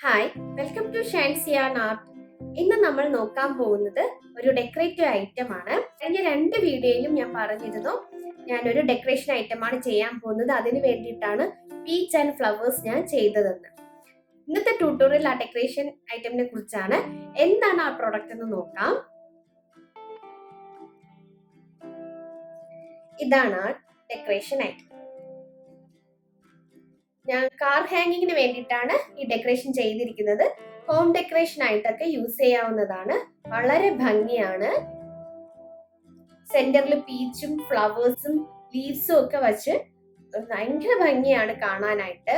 Hi, welcome to Shine's yarn art. ഇന്ന് നമ്മൾ നോക്കാൻ പോകുന്നത് ഒരു ഡെക്കറേറ്റീവ് ഐറ്റം ആണ്. കഴിഞ്ഞ 2 വീഡിയോയിലും ഞാൻ പറഞ്ഞിരുന്നു ഞാനൊരു ഡെക്കറേഷൻ ഐറ്റം ആണ് ചെയ്യാൻ പോകുന്നത്. അതിന് വേണ്ടിയിട്ടാണ് പീച്ച് ആൻഡ് ഫ്ലവേഴ്സ് ഞാൻ ചെയ്തതെന്ന്. ഇന്നത്തെ ട്യൂട്ടോറിയൽ ആ ഡെക്കറേഷൻ ഐറ്റമിനെ കുറിച്ചാണ്. എന്താണ് ആ പ്രൊഡക്റ്റ് എന്ന് നോക്കാം. ഇതാണ് ആ ഡെക്കറേഷൻ ഐറ്റം. ഞാൻ കാർ ഹാങ്ങിങ്ങിന് വേണ്ടിയിട്ടാണ് ഈ ഡെക്കറേഷൻ ചെയ്തിരിക്കുന്നത്. ഹോം ഡെക്കറേഷൻ ആയിട്ടൊക്കെ യൂസ് ചെയ്യാവുന്നതാണ്. വളരെ ഭംഗിയാണ്. സെന്ററിൽ പീച്ചും ഫ്ലവേഴ്സും ലീവ്സും ഒക്കെ വെച്ച് ഭയങ്കര ഭംഗിയാണ് കാണാനായിട്ട്.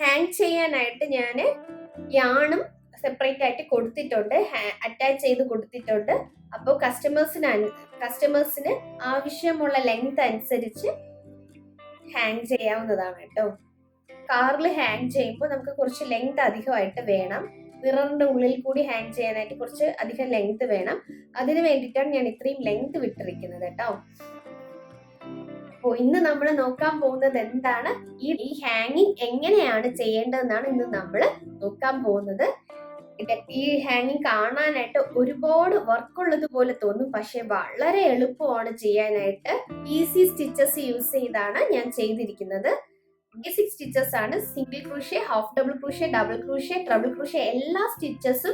ഹാങ് ചെയ്യാനായിട്ട് ഞാൻ യാണും സെപ്പറേറ്റ് ആയിട്ട് കൊടുത്തിട്ടുണ്ട്, അറ്റാച്ച് ചെയ്ത് കൊടുത്തിട്ടുണ്ട്. അപ്പോൾ കസ്റ്റമേഴ്സിന് ആവശ്യമുള്ള ലെങ്ത് അനുസരിച്ച് ഹാങ് ചെയ്യാവുന്നതാണ് കേട്ടോ. കാറിൽ ഹാങ് ചെയ്യുമ്പോൾ നമുക്ക് കുറച്ച് ലെങ്ത് അധികമായിട്ട് വേണം. മിററിന്റെ ഉള്ളിൽ കൂടി ഹാങ് ചെയ്യാനായിട്ട് കുറച്ച് അധികം ലെങ്ത് വേണം. അതിന് വേണ്ടിയിട്ടാണ് ഞാൻ ഇത്രയും ലെങ്ത് വിട്ടിരിക്കുന്നത് കേട്ടോ. അപ്പോൾ ഇന്ന് നമ്മൾ നോക്കാൻ പോകുന്നത് എന്താണ്, ഈ ഹാങ്ങിങ് എങ്ങനെയാണ് ചെയ്യേണ്ടതെന്നാണ് ഇന്ന് നമ്മൾ നോക്കാൻ പോകുന്നത്. ഈ ഹാങ്ങിങ് കാണാനായിട്ട് ഒരുപാട് വർക്ക് ഉള്ളത് പോലെ തോന്നും, പക്ഷെ വളരെ എളുപ്പമാണ് ചെയ്യാനായിട്ട്. ഈസി സ്റ്റിച്ചസ് യൂസ് ചെയ്താണ് ഞാൻ ചെയ്തിരിക്കുന്നത്. ബേസിക് സ്റ്റിച്ചസ് ആണ്. Single crochet, half double crochet, double crochet, triple crochet എല്ലാ സ്റ്റിച്ചസും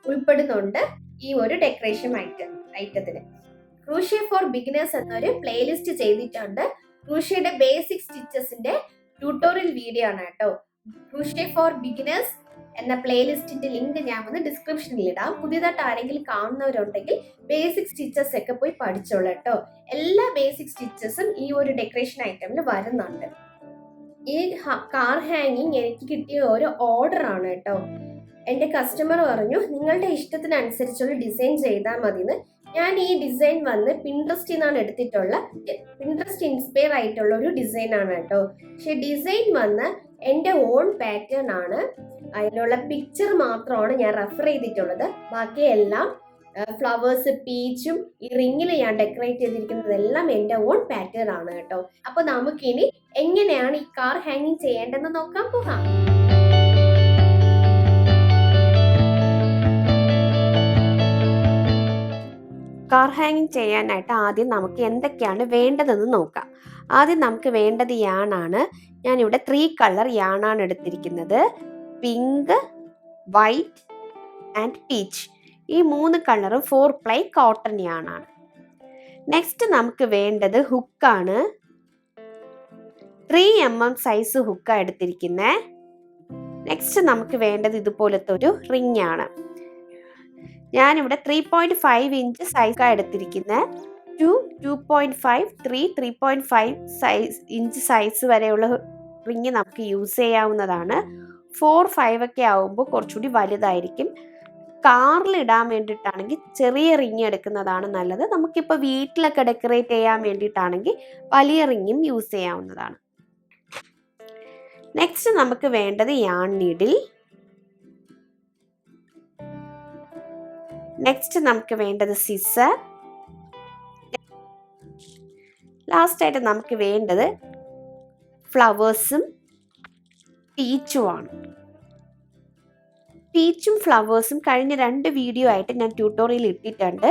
ഉൾപ്പെടുന്നുണ്ട് ഈ ഒരു ഡെക്കറേഷൻ ഐറ്റത്തിന്. ക്രൂഷ്യ ഫോർ ബിഗിനേഴ്സ് എന്നൊരു പ്ലേലിസ്റ്റ് ചെയ്തിട്ടുണ്ട്. ക്രൂഷ്യയുടെ ബേസിക് സ്റ്റിച്ചസിന്റെ ട്യൂട്ടോറിയൽ വീഡിയോ ആണ് കേട്ടോ. ക്രൂഷ്യ ഫോർ ബിഗിനേഴ്സ് എന്ന പ്ലേലിസ്റ്റിന്റെ ലിങ്ക് ഞാൻ വന്ന് ഡിസ്ക്രിപ്ഷനിൽ ഇടാം. പുതിയതായിട്ട് ആരെങ്കിലും കാണുന്നവരുണ്ടെങ്കിൽ ബേസിക് സ്റ്റിച്ചസ് ഒക്കെ പോയി പഠിച്ചോളൂ കേട്ടോ. എല്ലാ ബേസിക് സ്റ്റിച്ചസും ഈ ഒരു ഡെക്കറേഷൻ ഐറ്റമിൽ വരുന്നുണ്ട്. ഈ കാർ ഹാങ്ങിങ് എനിക്ക് കിട്ടിയ ഒരു ഓർഡർ ആണ് കേട്ടോ. എൻ്റെ കസ്റ്റമർ പറഞ്ഞു നിങ്ങളുടെ ഇഷ്ടത്തിനനുസരിച്ചുള്ള ഡിസൈൻ ചെയ്താൽ മതിയെന്ന്. ഞാൻ ഈ ഡിസൈൻ വന്ന് പിൻട്രസ്റ്റിൽ നിന്നാണ് പിൻട്രസ്റ്റ് ഇൻസ്പയർ ആയിട്ടുള്ള ഒരു ഡിസൈൻ ആണ് കേട്ടോ. പക്ഷെ ഡിസൈൻ വന്ന് എൻ്റെ ഓൺ പാറ്റേൺ ആണ്. അതിലുള്ള പിക്ചർ മാത്രമാണ് ഞാൻ റെഫർ ചെയ്തിട്ടുള്ളത്. ബാക്കിയെല്ലാം ഫ്ലവേഴ്സ്, പീച്ചും ഈ റിങ്ങിൽ ഞാൻ ഡെക്കറേറ്റ് ചെയ്തിരിക്കുന്നതെല്ലാം എൻ്റെ ഓൺ പാറ്റേൺ ആണ് കേട്ടോ. അപ്പൊ നമുക്കിനി എങ്ങനെയാണ് ഈ കാർ ഹാങ്ങിങ് ചെയ്യേണ്ടതെന്ന് നോക്കാൻ പോകാം. കാർ ഹാങ്ങിങ് ചെയ്യാനായിട്ട് ആദ്യം നമുക്ക് എന്തൊക്കെയാണ് വേണ്ടതെന്ന് നോക്കാം. ആദ്യം നമുക്ക് വേണ്ടത് യാണാണ്. ഞാനിവിടെ 3 കളർ യാണാണ് എടുത്തിരിക്കുന്നത്. Pink, white and peach. ഈ 3 കളറും 4 പ്ലൈ കോട്ടൺ യാണാണ്. നെക്സ്റ്റ് നമുക്ക് വേണ്ടത് ഹുക്കാണ്. 3 mm സൈസ് ഹുക്കാണ് എടുത്തിരിക്കുന്നത്. നെക്സ്റ്റ് നമുക്ക് വേണ്ടത് ഇതുപോലത്തെ ഒരു റിംഗ് ആണ്. ഞാനിവിടെ 3.5 ഇഞ്ച് സൈസാണ് എടുത്തിരിക്കുന്നത്. 2.5, 3.5 ഇഞ്ച് സൈസ് വരെയുള്ള റിംഗ് നമുക്ക് യൂസ് ചെയ്യാവുന്നതാണ്. 4, 5 ഒക്കെ ആവുമ്പോൾ കുറച്ചുകൂടി വലുതായിരിക്കും. കാറിൽ ഇടാൻ വേണ്ടിയിട്ടാണെങ്കിൽ ചെറിയ റിങ് എടുക്കുന്നതാണ് നല്ലത്. നമുക്കിപ്പോൾ വീട്ടിലൊക്കെ ഡെക്കറേറ്റ് ചെയ്യാൻ വേണ്ടിയിട്ടാണെങ്കിൽ വലിയ റിങ്ങും യൂസ് ചെയ്യാവുന്നതാണ്. നെക്സ്റ്റ് നമുക്ക് വേണ്ടത് യാൺ നീഡിൽ. നെക്സ്റ്റ് നമുക്ക് വേണ്ടത് സിസർ. ലാസ്റ്റ് ആയിട്ട് നമുക്ക് വേണ്ടത് ഫ്ലവേഴ്സും പീച്ചുമാണ്. പീച്ചും ഫ്ലവേഴ്സും കഴിഞ്ഞ 2 വീഡിയോ ആയിട്ട് ഞാൻ ട്യൂട്ടോറിയൽ ഇട്ടിട്ടുണ്ട്.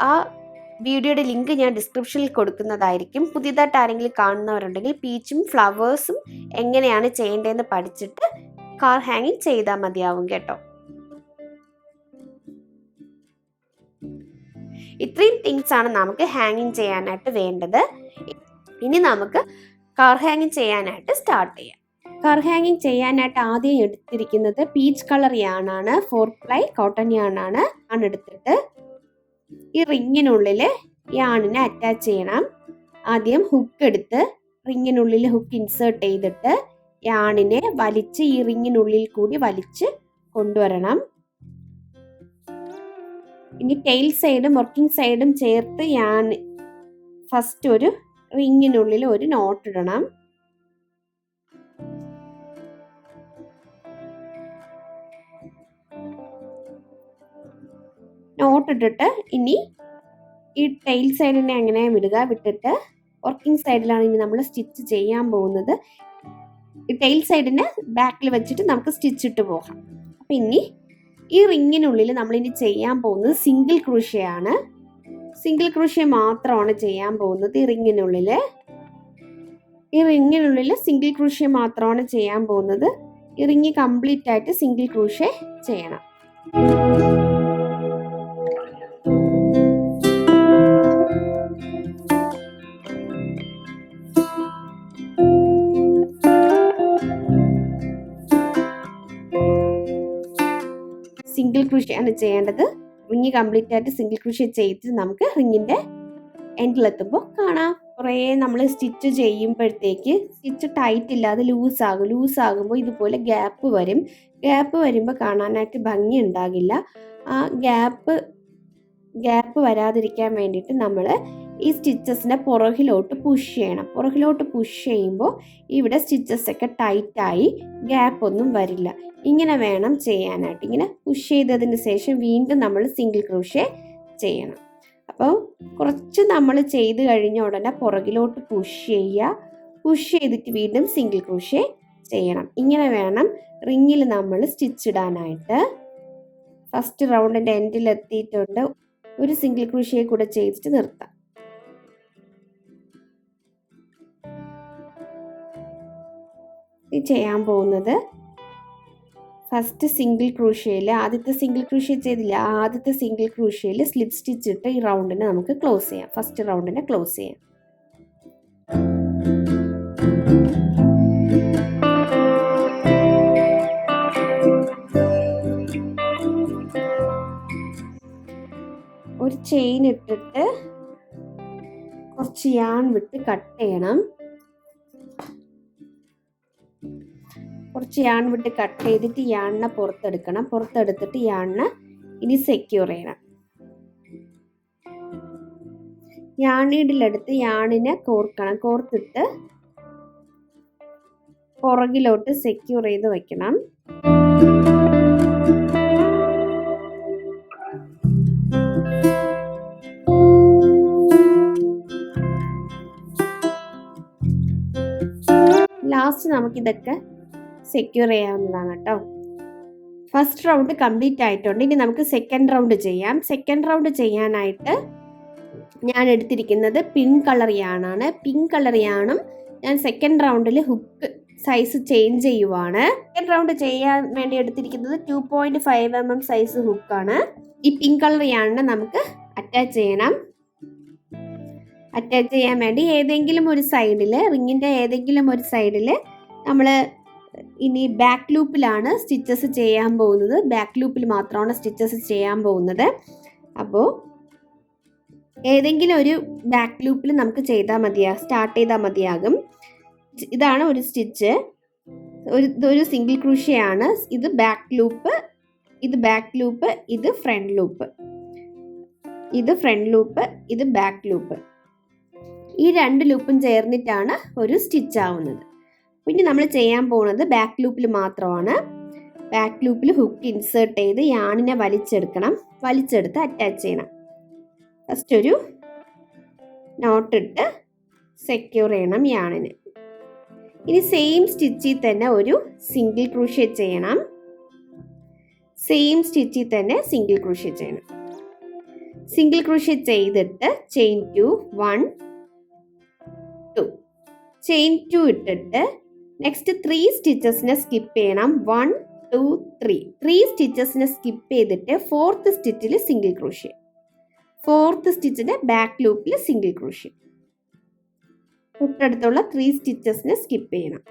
ആ വീഡിയോയുടെ ലിങ്ക് ഞാൻ ഡിസ്ക്രിപ്ഷനിൽ കൊടുക്കുന്നതായിരിക്കും. പുതിയതായിട്ട് ആരെങ്കിലും കാണുന്നവരുണ്ടെങ്കിൽ പീച്ചും ഫ്ലവേഴ്സും എങ്ങനെയാണ് ചെയ്യേണ്ടതെന്ന് പഠിച്ചിട്ട് കാർ ഹാങ്ങിങ് ചെയ്താൽ മതിയാവും കേട്ടോ. ഇത്രയും തിങ്സ് ആണ് നമുക്ക് ഹാങ്ങിങ് ചെയ്യാനായിട്ട് വേണ്ടത്. ഇനി നമുക്ക് കാർ ഹാങ്ങിങ് ചെയ്യാനായിട്ട് സ്റ്റാർട്ട് ചെയ്യാം. കാർ ഹാങ്ങിങ് ചെയ്യാനായിട്ട് ആദ്യം എടുത്തിരിക്കുന്നത് പീച്ച് കളർ യാണാണ്. 4 പ്ലൈ കോട്ടൺ യാണാണ് എടുത്തിട്ട് ഈ റിങ്ങിനുള്ളിൽ യാണിനെ അറ്റാച്ച് ചെയ്യണം. ആദ്യം ഹുക്ക് എടുത്ത് റിങ്ങിനുള്ളിൽ ഹുക്ക് ഇൻസേർട്ട് ചെയ്തിട്ട് യാണിനെ വലിച്ച് ഈ റിങ്ങിനുള്ളിൽ കൂടി വലിച്ച് കൊണ്ടുവരണം. ഇനി ടെയിൽ സൈഡും വർക്കിംഗ് സൈഡും ചേർത്ത് യാൺ ഫസ്റ്റ് ഒരു റിങ്ങിനുള്ളിൽ ഒരു നോട്ട് ഇടണം. നോട്ട് ഇട്ടിട്ട് ഇനി ഈ ടെയിൽ സൈഡിനെ അങ്ങനെ വിടുക. വിട്ടിട്ട് വർക്കിംഗ് സൈഡിലാണ് ഇനി നമ്മൾ സ്റ്റിച്ച് ചെയ്യാൻ പോകുന്നത്. ടെയിൽ സൈഡിന് ബാക്കിൽ വെച്ചിട്ട് നമുക്ക് സ്റ്റിച്ച് ഇട്ട് പോകാം. അപ്പം ഇനി ഈ റിങ്ങിനുള്ളിൽ നമ്മളിനി ചെയ്യാൻ പോകുന്നത് സിംഗിൾ ക്രൂഷ്യ ആണ്. സിംഗിൾ ക്രൂഷ്യ മാത്രമാണ് ചെയ്യാൻ പോകുന്നത് ഈ റിങ്ങിനുള്ളിൽ. സിംഗിൾ ക്രൂഷ്യ മാത്രമാണ് ചെയ്യാൻ പോകുന്നത്. ഈ റിങ് കംപ്ലീറ്റ് ആയിട്ട് സിംഗിൾ ക്രൂഷ്യ ചെയ്യണം. സിംഗിൾ ക്രൂഷ്യ ആണ് ചെയ്യേണ്ടത്. റിങ് കംപ്ലീറ്റ് ആയിട്ട് സിംഗിൾ ക്രൂഷ്യ ചെയ്തിട്ട് നമുക്ക് റിങ്ങിന്റെ എൻഡിലെത്തുമ്പോൾ കാണാം. കുറേ നമ്മൾ സ്റ്റിച്ച് ചെയ്യുമ്പോഴത്തേക്ക് സ്റ്റിച്ച് ടൈറ്റ് ഇല്ലാതെ ലൂസാകുമ്പോൾ ഇതുപോലെ ഗ്യാപ്പ് വരുമ്പോൾ കാണാനായിട്ട് ഭംഗി ഉണ്ടാകില്ല. ആ ഗ്യാപ്പ് വരാതിരിക്കാൻ വേണ്ടിയിട്ട് നമ്മൾ ഈ സ്റ്റിച്ചസിനെ പുറകിലോട്ട് പുഷ് ചെയ്യുമ്പോൾ ഇവിടെ സ്റ്റിച്ചസ് ഒക്കെ ടൈറ്റായി ഗ്യാപ്പ് ഒന്നും വരില്ല. ഇങ്ങനെ വേണം ചെയ്യാനായിട്ട്. ഇങ്ങനെ പുഷ് ചെയ്തതിന് ശേഷം വീണ്ടും നമ്മൾ സിംഗിൾ ക്രൂഷ്യ ചെയ്യണം. അപ്പോൾ കുറച്ച് നമ്മൾ ചെയ്ത് കഴിഞ്ഞ ഉടനെ പുറകിലോട്ട് പുഷ് ചെയ്തിട്ട് വീണ്ടും സിംഗിൾ ക്രൂഷ്യ ചെയ്യണം. ഇങ്ങനെ വേണം റിങ്ങിൽ നമ്മൾ സ്റ്റിച്ച് ഇടാനായിട്ട്. ഫസ്റ്റ് റൗണ്ടിൻ്റെ എൻഡിൽ എത്തിയിട്ടുണ്ട്. ഒരു സിംഗിൾ ക്രൂഷ്യ കൂടെ ചെയ്തിട്ട് നിർത്താം. ചെയ്യാൻ പോകുന്നത് ഫസ്റ്റ് സിംഗിൾ ക്രൂഷ്യയിൽ ആദ്യത്തെ സിംഗിൾ ക്രൂഷ്യ ചെയ്തില്ല, ആദ്യത്തെ സിംഗിൾ ക്രൂഷ്യയിൽ സ്ലിപ്പ് സ്റ്റിച്ച് ഇട്ട് ഈ റൗണ്ടിനെ നമുക്ക് ക്ലോസ് ചെയ്യാം. ഫസ്റ്റ് റൗണ്ടിനെ ക്ലോസ് ചെയ്യാം. ഒരു ചെയിൻ ഇട്ടിട്ട് കുറച്ച് യാൺ വിട്ട് കട്ട് ചെയ്യണം. കുറച്ച് യാൺ വിട്ട് കട്ട് ചെയ്തിട്ട് യാണിനെ പുറത്തെടുത്തിട്ട് യാണിനെ ഇനി സെക്യൂർ ചെയ്യണം. യാണീഡിലെടുത്ത് യാണിനെ കോർത്തിട്ട് പുറകിലോട്ട് സെക്യൂർ ചെയ്ത് വെക്കണം. ലാസ്റ്റ് നമുക്കിതൊക്കെ സെക്യൂർ ചെയ്യാവുന്നതാണ് കേട്ടോ. ഫസ്റ്റ് റൗണ്ട് കംപ്ലീറ്റ് ആയിട്ടുണ്ട്. ഇനി നമുക്ക് സെക്കൻഡ് റൗണ്ട് ചെയ്യാം. സെക്കൻഡ് റൗണ്ട് ചെയ്യാനായിട്ട് ഞാൻ എടുത്തിരിക്കുന്നത് പിങ്ക് കളർ യാണാണ്. പിങ്ക് കളർ യാണും ഞാൻ സെക്കൻഡ് റൗണ്ടിൽ ഹുക്ക് സൈസ് ചേഞ്ച് ചെയ്യുവാണ്. സെക്കൻഡ് റൗണ്ട് ചെയ്യാൻ വേണ്ടി എടുത്തിരിക്കുന്നത് 2.5 mm സൈസ് ഹുക്കാണ്. ഈ പിങ്ക് കളർ യാണിനെ നമുക്ക് അറ്റാച്ച് ചെയ്യണം. അറ്റാച്ച് ചെയ്യാൻ വേണ്ടി ഏതെങ്കിലും ഒരു സൈഡിൽ, റിങ്ങിൻ്റെ ഏതെങ്കിലും ഒരു സൈഡിൽ നമ്മൾ ഇനി ബാക്ക് ലൂപ്പിലാണ് സ്റ്റിച്ചസ് ചെയ്യാൻ പോകുന്നത്. ബാക്ക് ലൂപ്പിൽ മാത്രമാണ് സ്റ്റിച്ചസ് ചെയ്യാൻ പോകുന്നത്. അപ്പോൾ ഏതെങ്കിലും ഒരു ബാക്ക് ലൂപ്പിൽ നമുക്ക് സ്റ്റാർട്ട് ചെയ്താൽ മതിയാകും. ഇതാണ് ഒരു സ്റ്റിച്ച്. ഒരു സിംഗിൾ ക്രൂഷ്യയാണ്. ഇത് ബാക്ക് ലൂപ്പ്, ഇത് ഫ്രണ്ട് ലൂപ്പ്, ഇത് ബാക്ക് ലൂപ്പ്. ഈ രണ്ട് ലൂപ്പും ചേർന്നിട്ടാണ് ഒരു സ്റ്റിച്ച് ആവുന്നത്. പിന്നെ നമ്മൾ ചെയ്യാൻ പോകുന്നത് ബാക്ക് ലൂപ്പിൽ മാത്രമാണ്. ബാക്ക് ലൂപ്പിൽ ഹുക്ക് ഇൻസേർട്ട് ചെയ്ത് യാണിനെ വലിച്ചെടുത്ത് അറ്റാച്ച് ചെയ്യണം. ഫസ്റ്റ് ഒരു നോട്ടിട്ട് സെക്യൂർ ചെയ്യണം യാണിന്. ഇനി സെയിം സ്റ്റിച്ചിൽ തന്നെ ഒരു സിംഗിൾ ക്രൂഷ്യ ചെയ്യണം. സിംഗിൾ ക്രൂഷ്യ ചെയ്തിട്ട് ചെയിൻ 2 1 2 ചെയിൻ 2 ഇട്ടിട്ട് നെക്സ്റ്റ് 3 സ്റ്റിച്ചസിനെ സ്കിപ്പ് ചെയ്യണം. 1 2 3 സ്റ്റിച്ചസിനെ സ്കിപ്പ് ചെയ്തിട്ട് 4th സ്റ്റിച്ചിൽ സിംഗിൾ ക്രൂഷ്യ, 4th സ്റ്റിച്ചിന്റെ ബാക്ക് ലൂപ്പിൽ സിംഗിൾ ക്രൂഷ്യ. തൊട്ടടുത്തുള്ള 3 സ്റ്റിച്ചസിനെ സ്കിപ്പ് ചെയ്യണം.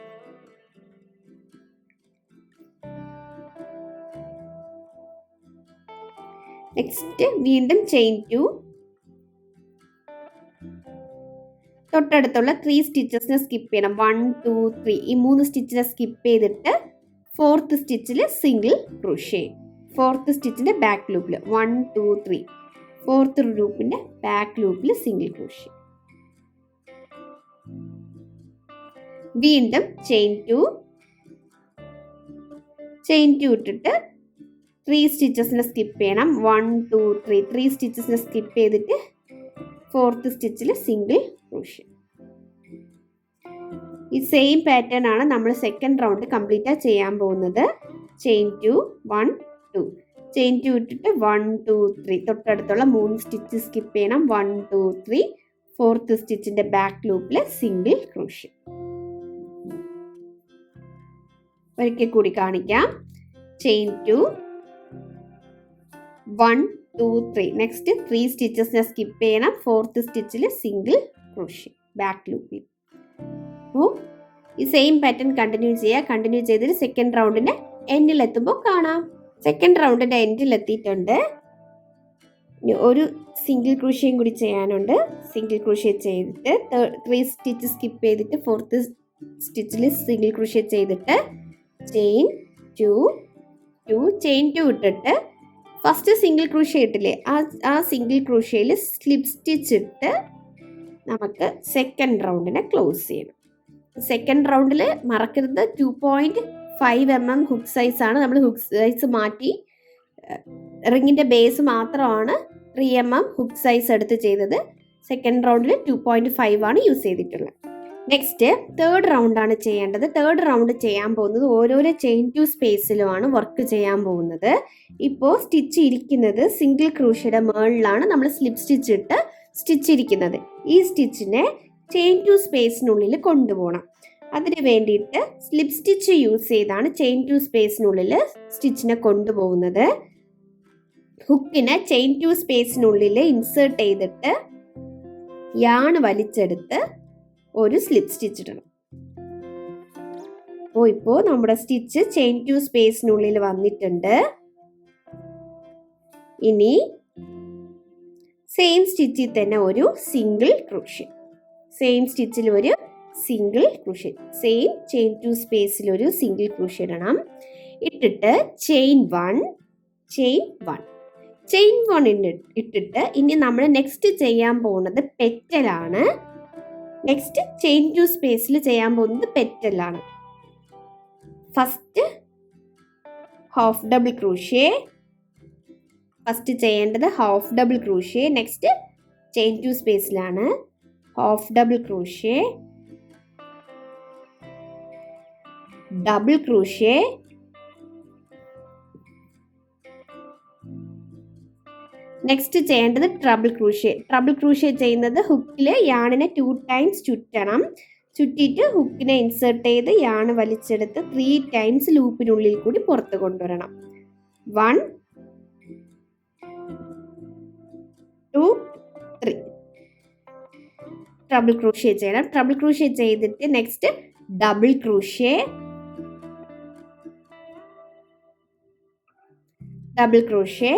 നെക്സ്റ്റ് വീണ്ടും ചെയിൻ 2, തൊട്ടടുത്തുള്ള 3 സ്റ്റിച്ചസിനെ സ്കിപ്പ് ചെയ്യണം. 1 2 3 ഈ 3 സ്റ്റിച്ചിനെ സ്കിപ്പ് ചെയ്തിട്ട് 4th സ്റ്റിച്ചിൽ സിംഗിൾ ക്രൂഷ്യ. 4th സ്റ്റിച്ചിന്റെ ബാക്ക് ലൂപ്പിൽ 1 2 3 4th ലൂപ്പിന്റെ ബാക്ക് ലൂപ്പിൽ സിംഗിൾ ക്രൂഷ്യ. വീണ്ടും ചെയിൻ 2 ഇട്ടിട്ട് 3 സ്റ്റിച്ചസിനെ സ്കിപ്പ് ചെയ്യണം. 1 2 3 സ്റ്റിച്ചസിനെ സ്കിപ്പ് ചെയ്തിട്ട് 4th സ്റ്റിച്ചിൽ സിംഗിൾ ക്രൂഷ്യ. ഈ സെയിം പാറ്റേൺ ആണ് നമ്മൾ സെക്കൻഡ് റൗണ്ട് കംപ്ലീറ്റ് ചെയ്യാൻ പോകുന്നത്. ചെയിൻ 2 1 2 ചെയിൻ 2 ഇട്ടിട്ട് 1 2 3 തൊട്ടടുത്തുള്ള 3 സ്റ്റിച്ച് സ്കിപ്പ് ചെയ്യണം. 1 2 3 ഫോർത്ത് സ്റ്റിച്ചിന്റെ ബാക്ക് ലൂപ്പിൽ സിംഗിൾ ക്രോഷ്യ. ഒരിക്കൽ കൂടി കാണിക്കാം. ചെയിൻ 2 1 2 3 നെക്സ്റ്റ് 3 സ്റ്റിച്ചസ് സ്കിപ്പ് ചെയ്യണം. ഫോർത്ത് സ്റ്റിച്ചിൽ സിംഗിൾ ക്രോഷ്യ ബാക്ക് ലൂപ്പിൽ. അപ്പോൾ ഈ സെയിം പാറ്റേൺ കണ്ടിന്യൂ ചെയ്തിട്ട് സെക്കൻഡ് റൗണ്ടിന്റെ എൻഡിൽ എത്തുമ്പോൾ കാണാം. സെക്കൻഡ് റൗണ്ടിന്റെ എൻഡിൽ എത്തിയിട്ടുണ്ട്. ഒരു സിംഗിൾ ക്രോഷ്യയും കൂടി ചെയ്യാനുണ്ട്. സിംഗിൾ ക്രോഷ്യ ചെയ്തിട്ട് 3 സ്റ്റിച്ച് സ്കിപ്പ് ചെയ്തിട്ട് ഫോർത്ത് സ്റ്റിച്ചിൽ സിംഗിൾ ക്രോഷ്യ ചെയ്തിട്ട് ചെയിൻ 2 2 ചെയിൻ 2 ഇട്ടിട്ട് ഫസ്റ്റ് സിംഗിൾ ക്രോഷ്യ ഇട്ടില്ലേ, ആ സിംഗിൾ ക്രോഷ്യയിൽ സ്ലിപ്പ് സ്റ്റിച്ച് ഇട്ട് നമുക്ക് സെക്കൻഡ് റൗണ്ടിനെ ക്ലോസ് ചെയ്യണം. സെക്കൻഡ് റൗണ്ടിൽ മറക്കരുത് 2.5 mm ഹുക്ക് സൈസ് ആണ്. നമ്മൾ ഹുക്ക് സൈസ് മാറ്റി റിങ്ങിന്റെ ബേസ് മാത്രമാണ് 3 mm ഹുക്ക് സൈസ് എടുത്ത് ചെയ്തത്. സെക്കൻഡ് റൗണ്ടിൽ 2.5 ആണ് യൂസ് ചെയ്തിട്ടുള്ളത്. നെക്സ്റ്റ് തേർഡ് റൗണ്ട് ആണ് ചെയ്യേണ്ടത്. തേർഡ് റൗണ്ട് ചെയ്യാൻ പോകുന്നത് ഓരോരോ ചെയിൻ 2 സ്പേസിലുമാണ് വർക്ക് ചെയ്യാൻ പോകുന്നത്. ഇപ്പോൾ സ്റ്റിച്ച് ഇരിക്കുന്നത് സിംഗിൾ ക്രോഷ്യയുടെ മുകളിലാണ് നമ്മൾ സ്ലിപ്പ് സ്റ്റിച്ച് ഇട്ട് സ്റ്റിച്ച് ഇരിക്കുന്നത്. ഈ സ്റ്റിച്ചിനെ ചെയിൻ 2 സ്പേസിനുള്ളിൽ കൊണ്ടുപോകണം. അതിന് വേണ്ടിയിട്ട് സ്ലിപ്പ് സ്റ്റിച്ച് യൂസ് ചെയ്താണ് ചെയിൻ 2 സ്പേസിനുള്ളിൽ സ്റ്റിച്ചിനെ കൊണ്ടുപോകുന്നത്. ഹുക്കിനെ ചെയിൻ 2 സ്പേസിനുള്ളിൽ ഇൻസേർട്ട് ചെയ്തിട്ട് യാൺ വലിച്ചെടുത്ത് ഒരു സ്ലിപ്പ് സ്റ്റിച്ച് ഇടണം. ഇപ്പോൾ നമ്മുടെ സ്റ്റിച്ച് ചെയിൻ 2 സ്പേസിനുള്ളിൽ വന്നിട്ടുണ്ട്. ഇനി സെയിം സ്റ്റിച്ചിൽ തന്നെ ഒരു സിംഗിൾ ക്രോഷ്യ, സെയിം സ്റ്റിച്ചിൽ ഒരു സിംഗിൾ ക്രോഷ്യ, സെയിം ചെയിൻ 2 സ്പേസിൽ ഒരു സിംഗിൾ ക്രോഷ്യ ഇടണം. ഇട്ടിട്ട് ചെയിൻ 1 ചെയിൻ 1 ചെയിൻ 1 ഇട്ടിട്ട് ഇനി നമ്മൾ നെക്സ്റ്റ് ചെയ്യാൻ പോകുന്നത് പെറ്റലാണ്. നെക്സ്റ്റ് ചെയിൻ 2 സ്പേസിൽ ചെയ്യാൻ പോകുന്നത് പെറ്റലാണ്. First half double crochet, first ചെയ്യേണ്ടത് half double crochet. Next chain 2 സ്പേസിലാണ് half double crochet, double crochet, next ചെയ്യേണ്ടത് ട്രബിൾ ക്രോഷ്യ. ട്രബിൾ ക്രോഷ്യ ചെയ്യുന്നത് ഹുക്കിൽ യാണിനെ 2 ടൈംസ് ചുറ്റണം. ചുറ്റിയിട്ട് ഹുക്കിനെ ഇൻസേർട്ട് ചെയ്ത് യാണ് വലിച്ചെടുത്ത് 3 ടൈംസ് ലൂപ്പിനുള്ളിൽ കൂടി പുറത്ത് കൊണ്ടുവരണം. 1 2 3 ട്രബിൾ ക്രോഷ്യ ചെയ്യണം. ട്രബിൾ ക്രോഷ്യ ചെയ്തിട്ട് next double crochet, double crochet,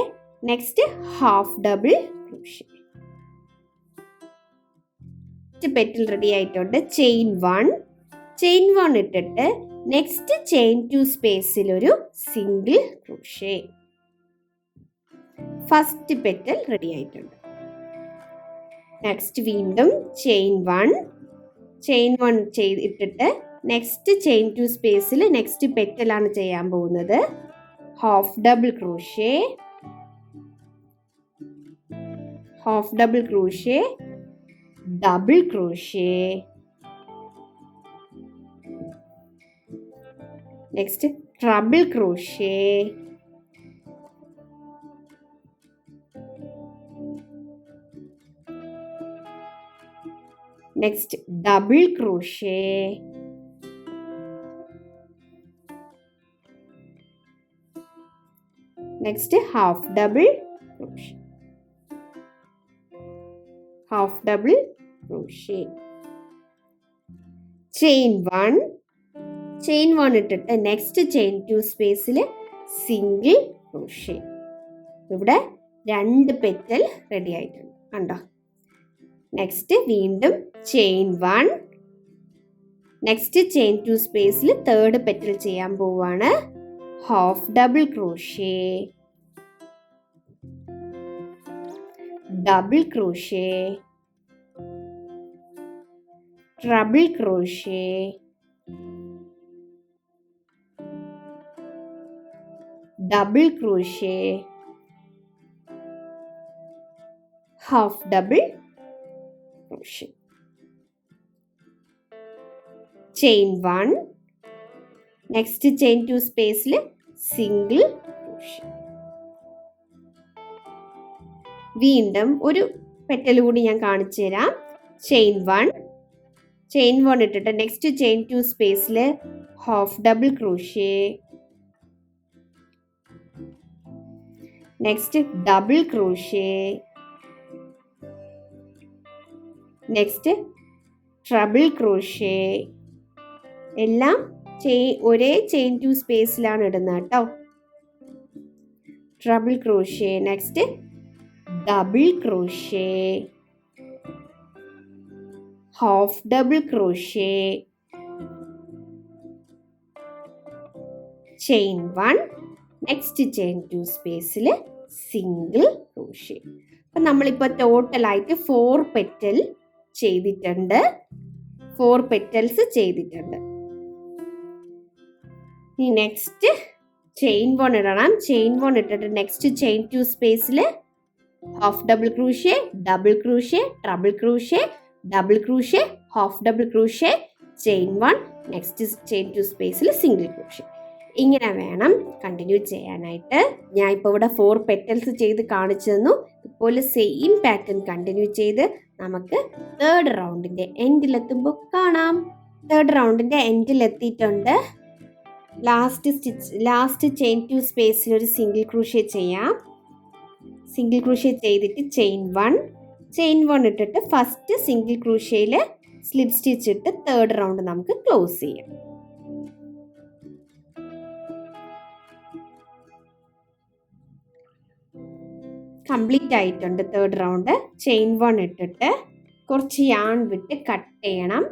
next half double crochet. Petal ready ആയിട്ടുണ്ട്. ചെയിൻ 1 ഇട്ടിട്ട് നെക്സ്റ്റ് ചെയിൻ 2 സ്പേസിൽ ഒരു single crochet. First petal ready ആയിട്ടുണ്ട്. നെക്സ്റ്റ് വീണ്ടും ചെയിൻ 1 ഇട്ടിട്ട് നെക്സ്റ്റ് ചെയിൻ 2 സ്പേസിൽ നെക്സ്റ്റ് പെറ്റലാണ് ചെയ്യാൻ പോകുന്നത്. Half double crochet, half double crochet, double crochet, next trouble crochet, next double crochet, next half double crochet, half double crochet. Chain 1 ഇട്ടിട്ട് next chain 2 സ്പേസിൽ single crochet. ഇവിടെ 2 petal ready ആയിട്ടുണ്ട് കണ്ടോ. Next വീണ്ടും chain 1, next chain 2 സ്പേസിൽ third petal ചെയ്യാൻ പോവാണ്. Half double crochet, double crochet, treble crochet, double crochet, half double crochet. Chain 1, next chain 2 സ്പേസിൽ സിംഗിൾ ക്രോഷ്യ. വീണ്ടും ഒരു പെറ്റൽ കൂടി ഞാൻ കാണിച്ചു തരാം. ചെയിൻ 1 ഇട്ടിട്ട് നെക്സ്റ്റ് ചെയിൻ 2 സ്പേസിൽ half double crochet, next double crochet, next trouble crochet. എല്ലാം ഒരേ ചെയിൻ 2 സ്പേസിലാണ് ഇടുന്നത് കേട്ടോ. Trouble crochet, next double crochet, half double crochet, chain 1, next chain 2 സ്പേസിൽ സിംഗിൾ ക്രോഷ്യ. അപ്പം നമ്മളിപ്പോൾ ടോട്ടലായിട്ട് 4 പെറ്റൽ ചെയ്തിട്ടുണ്ട്, 4 പെറ്റൽസ് ചെയ്തിട്ടുണ്ട്. ഇനി നെക്സ്റ്റ് ചെയിൻ 1 ഇടണം. ചെയിൻ 1 ഇട്ടിട്ട് നെക്സ്റ്റ് ചെയിൻ 2 സ്പേസിൽ half double crochet, double crochet, treble crochet, double crochet, half double crochet, chain 1, next chain 2 സ്പേസിൽ സിംഗിൾ ക്രോഷ്യ. ഇങ്ങനെ വേണം കണ്ടിന്യൂ ചെയ്യാനായിട്ട്. ഞാൻ ഇപ്പോൾ ഇവിടെ 4 പെറ്റൽസ് ചെയ്ത് കാണിച്ചു തന്നു. ഇതുപോലെ സെയിം പാറ്റേൺ കണ്ടിന്യൂ ചെയ്ത് നമുക്ക് തേർഡ് റൗണ്ടിൻ്റെ എൻഡിലെത്തുമ്പോൾ കാണാം. തേർഡ് റൗണ്ടിൻ്റെ എൻഡിലെത്തിയിട്ടുണ്ട്. ലാസ്റ്റ് ചെയിൻ 2 സ്പേസിൽ ഒരു സിംഗിൾ ക്രോഷ്യ ചെയ്യാം. സിംഗിൾ ക്രോഷ്യ ചെയ്തിട്ട് ചെയിൻ 1 ഇട്ടിട്ട് ഫസ്റ്റ് സിംഗിൾ ക്രോഷ്യയിൽ സ്ലിപ്പ് സ്റ്റിച്ച് ഇട്ട് തേർഡ് റൗണ്ട് നമുക്ക് ക്ലോസ് ചെയ്യാം. കംപ്ലീറ്റ് ആയിട്ടുണ്ട് തേർഡ് റൗണ്ട്. ചെയിൻ 1 ഇട്ടിട്ട് കുറച്ച് യാൺ വിട്ട് കട്ട് ചെയ്യണം.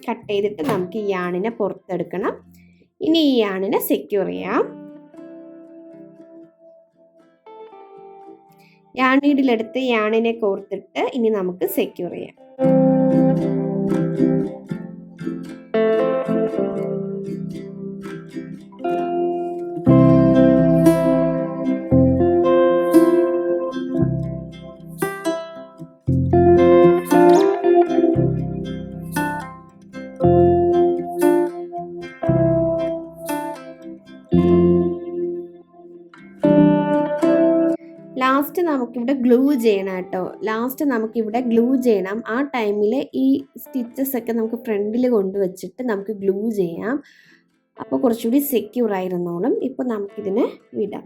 കട്ട് ചെയ്തിട്ട് നമുക്ക് ഈ യാണിനെ പുറത്തെടുക്കണം. ഇനി ഈ യാണിനെ സെക്യൂർ ചെയ്യാം. യാൺ നീഡിലെടുത്ത് യാണിനെ കോർത്തിട്ട് ഇനി നമുക്ക് സെക്യൂർ ചെയ്യാം. ലാസ്റ്റ് നമുക്കിവിടെ ഗ്ലൂ ചെയ്യണം കേട്ടോ. ആ ടൈമിൽ ഈ സ്റ്റിച്ചസ് ഒക്കെ നമുക്ക് ഫ്രണ്ടിൽ കൊണ്ടുവച്ചിട്ട് നമുക്ക് ഗ്ലൂ ചെയ്യാം. അപ്പോൾ കുറച്ചുകൂടി സെക്യൂർ ആയിരുന്നോളും. ഇപ്പോൾ നമുക്കിതിനെ വിടാം.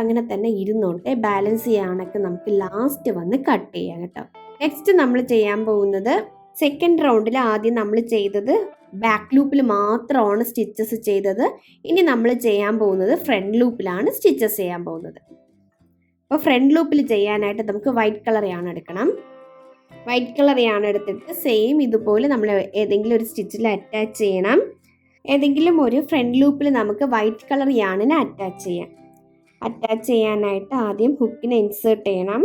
അങ്ങനെ തന്നെ ഇരുന്നോട്ടെ. ബാലൻസ് ചെയ്യാനൊക്കെ നമുക്ക് ലാസ്റ്റ് വന്ന് കട്ട് ചെയ്യാം കേട്ടോ. നെക്സ്റ്റ് നമ്മൾ ചെയ്യാൻ പോകുന്നത് സെക്കൻഡ് റൗണ്ടിൽ ആദ്യം നമ്മൾ ചെയ്തത് ബാക്ക് ലൂപ്പിൽ മാത്രമാണ് സ്റ്റിച്ചസ് ചെയ്തത്. ഇനി നമ്മൾ ചെയ്യാൻ പോകുന്നത് ഫ്രണ്ട് ലൂപ്പിലാണ് സ്റ്റിച്ചസ് ചെയ്യാൻ പോകുന്നത്. അപ്പോൾ ഫ്രണ്ട് ലൂപ്പിൽ ചെയ്യാനായിട്ട് നമുക്ക് വൈറ്റ് കളർ യാൺ എടുക്കണം. വൈറ്റ് കളർ യാൺ എടുത്തിട്ട് സെയിം ഇതുപോലെ നമ്മൾ ഏതെങ്കിലും ഒരു സ്റ്റിച്ചിൽ അറ്റാച്ച് ചെയ്യണം. ഏതെങ്കിലും ഒരു ഫ്രണ്ട് ലൂപ്പിൽ നമുക്ക് വൈറ്റ് കളർ യാണിനെ അറ്റാച്ച് ചെയ്യാം. അറ്റാച്ച് ചെയ്യാനായിട്ട് ആദ്യം ഹുക്കിനെ ഇൻസേർട്ട് ചെയ്യണം.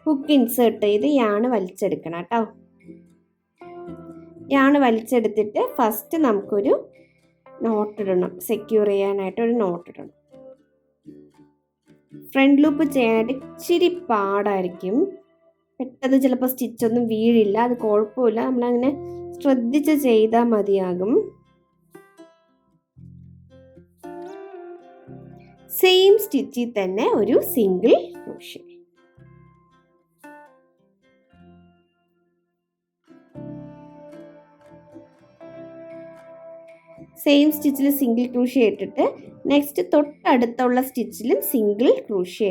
ഹുക്ക് ഇൻസേർട്ട് ചെയ്ത് യാണ് വലിച്ചെടുക്കണം കേട്ടോ. യാണ് വലിച്ചെടുത്തിട്ട് ഫസ്റ്റ് നമുക്കൊരു നോട്ട് ഇടണം. സെക്യൂർ ചെയ്യാനായിട്ട് ഒരു നോട്ട് ഇടണം. ഫ്രണ്ട് ലൂപ്പ് ചെയ്യാനായിട്ട് ഇച്ചിരി പാടായിരിക്കും. പെട്ടെന്ന് ചിലപ്പോൾ സ്റ്റിച്ചൊന്നും വീഴില്ല. അത് കുഴപ്പമില്ല, നമ്മളങ്ങനെ ശ്രദ്ധിച്ച് ചെയ്താൽ മതിയാകും. സെയിം സ്റ്റിച്ചിൽ തന്നെ ഒരു സിംഗിൾ ക്രോഷ്യ. സെയിം സ്റ്റിച്ചിൽ സിംഗിൾ ക്രോഷ്യ ഇട്ടിട്ട് നെക്സ്റ്റ് തൊട്ടടുത്തുള്ള സ്റ്റിച്ചിലും സിംഗിൾ ക്രോഷ്യ.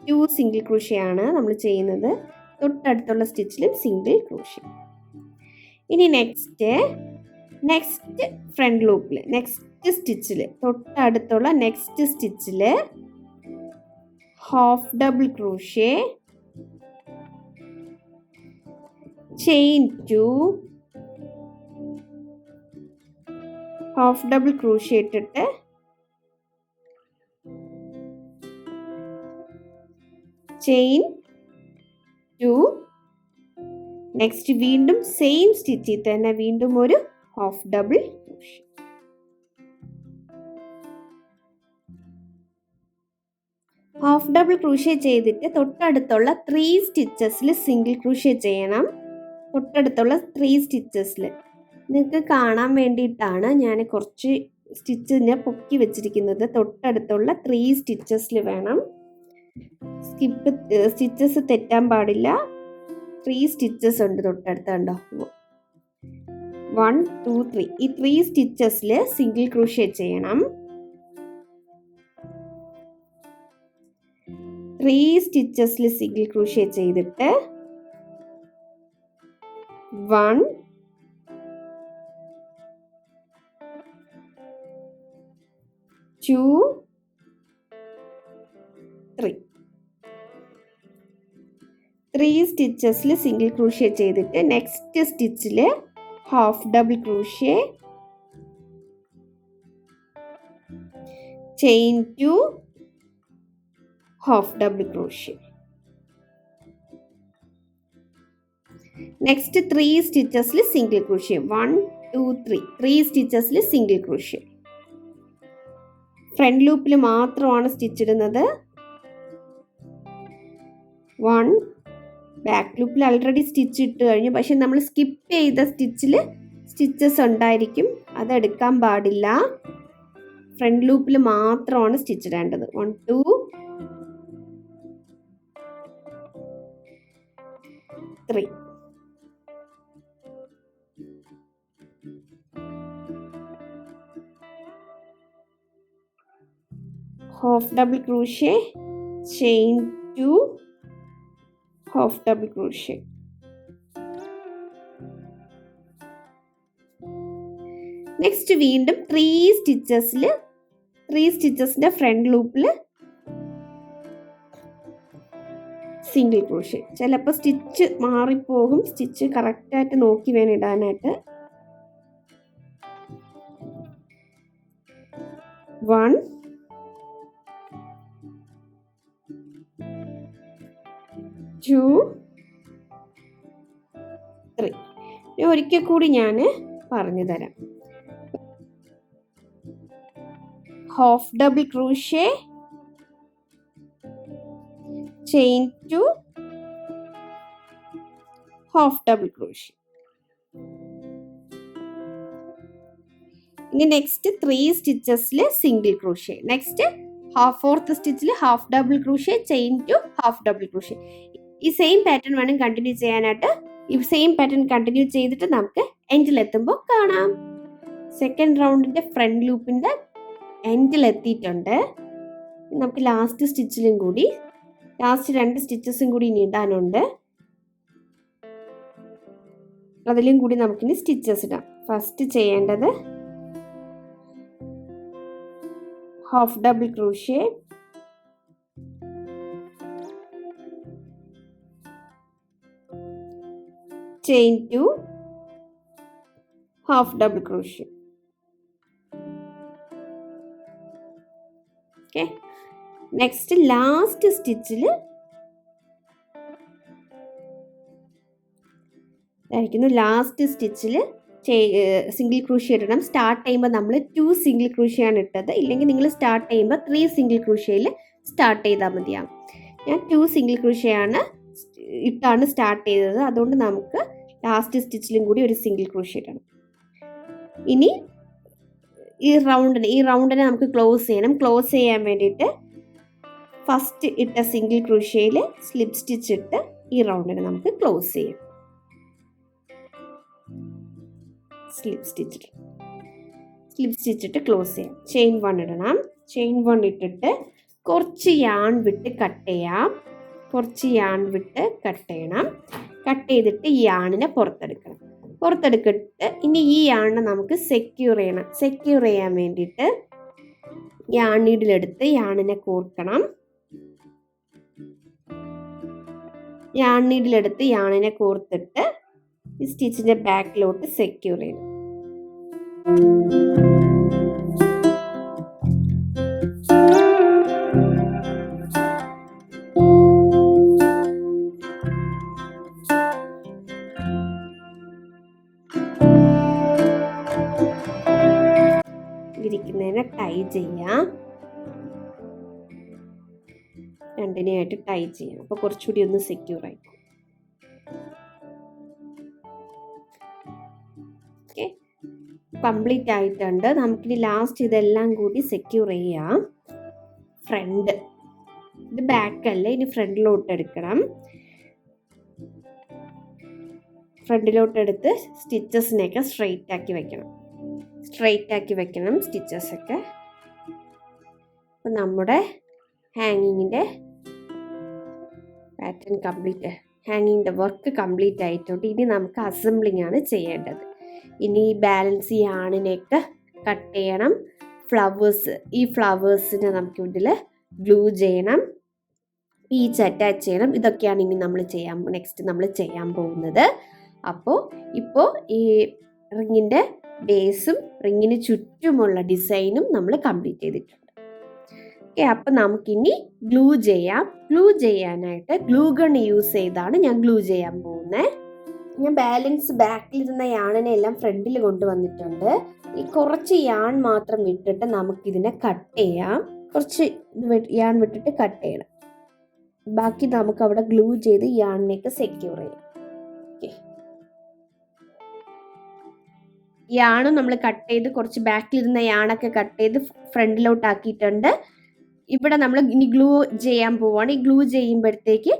2 സിംഗിൾ ക്രോഷ്യ ആണ് നമ്മൾ ചെയ്യുന്നത്. തൊട്ടടുത്തുള്ള സ്റ്റിച്ചിലും സിംഗിൾ ക്രോഷ്യ. ഇനി നെക്സ്റ്റ് ഫ്രണ്ട് ലൂപ്പിൽ നെക്സ്റ്റ് സ്റ്റിച്ചിൽ തൊട്ടടുത്തുള്ള നെക്സ്റ്റ് സ്റ്റിച്ചിൽ half double crochet, chain 2, half double crochet ഇട്ടിട്ട് ചെയിൻ 2, നെക്സ്റ്റ് വീണ്ടും സെയിം സ്റ്റിച്ചിൽ തന്നെ വീണ്ടും ഒരു half double crochet. Half double crochet ചെയ്തിട്ട് തൊട്ടടുത്തുള്ള 3 സ്റ്റിച്ചസിൽ സിംഗിൾ ക്രൂഷ്യ ചെയ്യണം. തൊട്ടടുത്തുള്ള 3 സ്റ്റിച്ചസിൽ നിങ്ങൾക്ക് കാണാൻ വേണ്ടിയിട്ടാണ് ഞാൻ കുറച്ച് സ്റ്റിച്ചിനെ പൊക്കി വെച്ചിരിക്കുന്നത്. തൊട്ടടുത്തുള്ള 3 സ്റ്റിച്ചസിൽ വേണം. സ്റ്റിച്ചസ് തെറ്റാൻ പാടില്ല. 3 സ്റ്റിച്ചസ് ഉണ്ട് തൊട്ടടുത്ത്, കണ്ടോ? 1 2 3 ഈ 3 സ്റ്റിച്ചസിൽ സിംഗിൾ ക്രൂഷ്യ ചെയ്യണം. 3 സ്റ്റിച്ചസിൽ സിംഗിൾ ക്രൂഷ്യ ചെയ്തിട്ട് 1 2 3 3 സ്റ്റിച്ചസിൽ സിംഗിൾ ക്രൂഷ്യ ചെയ്തിട്ട് നെക്സ്റ്റ് സ്റ്റിച്ചിൽ half double crochet, chain 2, half double crochet. Next 3 സ്റ്റിച്ചസിൽ സിംഗിൾ ക്രൂഷ്യ. 1 2 3 3 സ്റ്റിച്ചസിൽ സിംഗിൾ ക്രൂഷ്യ. ഫ്രണ്ട് ലൂപ്പിൽ മാത്രമാണ് സ്റ്റിച്ച് ഇടുന്നത്. 1 ബാക്ക് ലൂപ്പിൽ ഓൾറെഡി സ്റ്റിച്ച് ഇട്ട് കഴിഞ്ഞു. പക്ഷെ നമ്മൾ സ്കിപ്പ് ചെയ്ത സ്റ്റിച്ചിൽ സ്റ്റിച്ചസ് ഉണ്ടായിരിക്കും, അതെടുക്കാൻ പാടില്ല. ഫ്രണ്ട് ലൂപ്പിൽ മാത്രമാണ് സ്റ്റിച്ച് ഇടേണ്ടത്. 1 2 3 half double crochet, chain 2, half double crochet. Next വീണ്ടും 3 സ്റ്റിച്ചസിന്റെ ഫ്രണ്ട് ലൂപ്പിൽ സിംഗിൾ ക്രൂഷ്യ. ചിലപ്പോൾ സ്റ്റിച്ച് മാറിപ്പോകും. സ്റ്റിച്ച് കറക്റ്റായിട്ട് നോക്കി വേണം ഇടാനായിട്ട്. 1 2 3 ഒരിക്കൽ കൂടി ഞാൻ പറഞ്ഞു തരാം. Half double crochet, chain 2, half double crochet. ഇനി നെക്സ്റ്റ് 3 സ്റ്റിച്ചസിൽ സിംഗിൾ ക്രൂഷ്യ. നെക്സ്റ്റ് ഫോർത്ത് സ്റ്റിച്ചിൽ half double crochet, chain 2, half double crochet. ഈ സെയിം പാറ്റേൺ വേണം കണ്ടിന്യൂ ചെയ്യാനായിട്ട്. ഈ സെയിം പാറ്റേൺ കണ്ടിന്യൂ ചെയ്തിട്ട് നമുക്ക് എൻഡിലെത്തുമ്പോൾ കാണാം. സെക്കൻഡ് റൗണ്ടിന്റെ ഫ്രണ്ട് ലൂപ്പിന്റെ എൻഡിലെത്തിയിട്ടുണ്ട്. നമുക്ക് ലാസ്റ്റ് സ്റ്റിച്ചിലും കൂടി ലാസ്റ്റ് 2 സ്റ്റിച്ചസും കൂടി ഇനി ഇടാനുണ്ട്. അതിലും കൂടി നമുക്കിനി സ്റ്റിച്ചസ് ഇടാം. ഫസ്റ്റ് ചെയ്യേണ്ടത് half double crochet, chain 2, half double crochet. Okay, next last സ്റ്റിച്ചിൽ ലാസ്റ്റ് സ്റ്റിച്ചിൽ സിംഗിൾ ക്രൂഷ്യ ഇടണം. സ്റ്റാർട്ട് ചെയ്യുമ്പോൾ നമ്മൾ 2 സിംഗിൾ ക്രൂഷ്യയാണ് ഇട്ടത്. ഇല്ലെങ്കിൽ നിങ്ങൾ സ്റ്റാർട്ട് ചെയ്യുമ്പോൾ 3 സിംഗിൾ ക്രൂഷ്യയിൽ സ്റ്റാർട്ട് ചെയ്താൽ മതിയാവും. ഞാൻ 2 സിംഗിൾ ക്രൂഷ്യയാണ് ഇട്ടാണ് സ്റ്റാർട്ട് ചെയ്തത്. അതുകൊണ്ട് നമുക്ക് ലാസ്റ്റ് സ്റ്റിച്ചിലും കൂടി ഒരു സിംഗിൾ ക്രൂഷ്യ ഇടണം. ഇനി ഈ റൗണ്ടിനെ നമുക്ക് ക്ലോസ് ചെയ്യണം. ക്ലോസ് ചെയ്യാൻ വേണ്ടിയിട്ട് ഫസ്റ്റ് ഇട്ട സിംഗിൾ ക്രൂഷ്യയിൽ സ്ലിപ്പ് സ്റ്റിച്ച് ഇട്ട് ഈ റൗണ്ടിനെ നമുക്ക് ക്ലോസ് ചെയ്യാം. സ്ലിപ്പ് സ്റ്റിച്ച് ഇട്ട് ക്ലോസ് ചെയ്യാം. ചെയിൻ 1 ഇടണം. ചെയിൻ 1 ഇട്ടിട്ട് കുറച്ച് യാൺ വിട്ട് കട്ട് ചെയ്യാം. കട്ട് ചെയ്തിട്ട് ഈ യാണിനെ പുറത്തെടുക്കിട്ട് ഇനി ഈ യാണിനെ നമുക്ക് സെക്യൂർ ചെയ്യാൻ വേണ്ടിയിട്ട് യാൺ നീഡിലെടുത്ത് യാണിനെ കോർക്കണം. യാൺ നീഡിലെടുത്ത് യാണിനെ കോർത്തിട്ട് ഈ സ്റ്റിച്ചിന്റെ ബാക്കിലോട്ട് സെക്യൂർ ചെയ്യണം. ഇരിക്കുന്നതിനെ ടൈ ചെയ്യാം. രണ്ടിനെയായിട്ട് ടൈ ചെയ്യണം. അപ്പോൾ കുറച്ചുകൂടി ഒന്ന് സെക്യൂർ ആയിട്ട്. ഓക്കെ, കംപ്ലീറ്റ് ആയിട്ടുണ്ട്. നമുക്കിനി ലാസ്റ്റ് ഇതെല്ലാം കൂടി സെക്യൂർ ചെയ്യാം. ഫ്രണ്ട്, ഇത് ബാക്കല്ല, ഇനി ഫ്രണ്ടിലോട്ട് എടുക്കണം. ഫ്രണ്ടിലോട്ടെടുത്ത് സ്റ്റിച്ചസിനെയൊക്കെ സ്ട്രെയിറ്റ് ആക്കി വെക്കണം സ്റ്റിച്ചസൊക്കെ. അപ്പം നമ്മുടെ ഹാങ്ങിങ്ങിൻ്റെ പാറ്റേൺ കംപ്ലീറ്റ്, ഹാങ്ങിങ്ങിൻ്റെ വർക്ക് കംപ്ലീറ്റ് ആയിട്ടുണ്ട്. ഇനി നമുക്ക് അസംബ്ലിംഗ് ആണ് ചെയ്യേണ്ടത്. ഇനി ബാലൻസ് ഈ ആണിനെയൊക്കെ കട്ട് ചെയ്യണം. ഈ ഫ്ലവേഴ്സിനെ നമുക്ക് ഇതിൽ ഗ്ലൂ ചെയ്യണം, പീച്ച് അറ്റാച്ച് ചെയ്യണം. ഇതൊക്കെയാണ് ഇനി നെക്സ്റ്റ് നമ്മൾ ചെയ്യാൻ പോകുന്നത്. ഇപ്പോൾ ഈ റിങ്ങിൻ്റെ ബേസും റിങ്ങിന് ചുറ്റുമുള്ള ഡിസൈനും നമ്മൾ കംപ്ലീറ്റ് ചെയ്തിട്ടുണ്ട്. ഓക്കെ, അപ്പം നമുക്കിനി ഗ്ലൂ ചെയ്യാം. ഗ്ലൂ ചെയ്യാനായിട്ട് ഗ്ലൂ ഗൺ യൂസ് ചെയ്താണ് ഞാൻ ഗ്ലൂ ചെയ്യാൻ പോകുന്നത്. ഞാൻ ബാലൻസ് ബാക്കിലിരുന്ന യാണിനെ എല്ലാം ഫ്രണ്ടിൽ കൊണ്ടുവന്നിട്ടുണ്ട്. ഈ കുറച്ച് യാൺ മാത്രം വിട്ടിട്ട് നമുക്കിതിനെ കട്ട് ചെയ്യാം. കുറച്ച് യാൺ വിട്ടിട്ട് കട്ട് ചെയ്യണം. ബാക്കി നമുക്ക് അവിടെ ഗ്ലൂ ചെയ്ത് യാണിനെയൊക്കെ സെക്യൂർ ചെയ്യാം. ഓക്കെ, യാണും നമ്മൾ കട്ട് ചെയ്ത് കുറച്ച് ബാക്കിലിരുന്ന യാണൊക്കെ കട്ട് ചെയ്ത് ഫ്രണ്ടിലോട്ട് ആക്കിയിട്ടുണ്ട്. ഇവിടെ നമ്മൾ ഇനി ഗ്ലൂ ചെയ്യാൻ പോവുകയാണ്. ഈ ഗ്ലൂ ചെയ്യുമ്പോഴത്തേക്ക്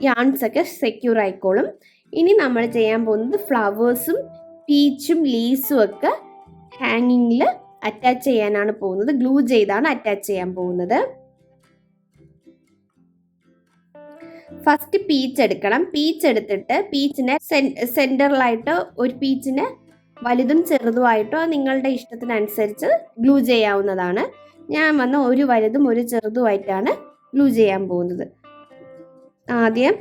യാൺസ് ഒക്കെ സെക്യൂർ ആയിക്കോളും. ഇനി നമ്മൾ ചെയ്യാൻ പോകുന്നത് ഫ്ലവേഴ്സും പീച്ചും ലീവ്സും ഒക്കെ ഹാങ്ങിങ്ങിൽ അറ്റാച്ച് ചെയ്യാനാണ് പോകുന്നത്. ഗ്ലൂ ചെയ്താണ് അറ്റാച്ച് ചെയ്യാൻ പോകുന്നത്. ഫസ്റ്റ് പീച്ച് എടുക്കണം. പീച്ച് എടുത്തിട്ട് പീച്ചിനെ സെൻറ്ററിലായിട്ട് ഒരു പീച്ചിനെ വലുതും ചെറുതുമായിട്ടോ നിങ്ങളുടെ ഇഷ്ടത്തിനനുസരിച്ച് ഗ്ലൂ ചെയ്യാവുന്നതാണ്. ഞാൻ ഒരു വലുതും ഒരു ചെറുതുമായിട്ടാണ് ഗ്ലൂ ചെയ്യാൻ പോകുന്നത്. ആദ്യം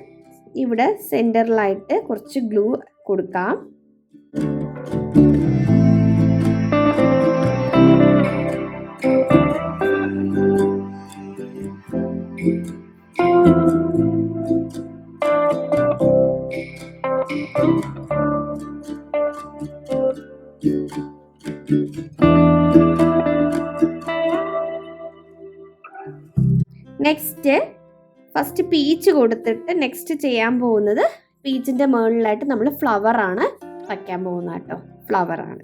ഇവിടെ സെൻറ്ററിലായിട്ട് കുറച്ച് ഗ്ലൂ കൊടുക്കാം. നെക്സ്റ്റ് ഫസ്റ്റ് പീച്ച് കൊടുത്തിട്ട് നെക്സ്റ്റ് ചെയ്യാൻ പോകുന്നത് പീച്ചിൻ്റെ മുകളിലായിട്ട് നമ്മൾ ഫ്ലവറാണ് വയ്ക്കാൻ പോകുന്നത് കേട്ടോ. ഫ്ലവറാണ്.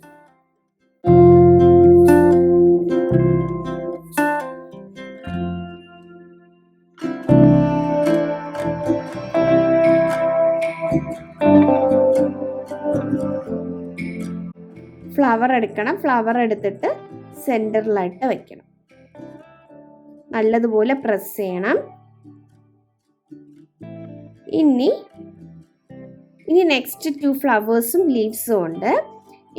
ഫ്ലവർ എടുക്കണം. ഫ്ലവർ എടുത്തിട്ട് സെൻറ്ററിലായിട്ട് വയ്ക്കണം. നല്ലതുപോലെ പ്രസ് ചെയ്യണം. ഇനി നെക്സ്റ്റ് 2 ഫ്ലവേഴ്സും ലീവ്സും ഉണ്ട്.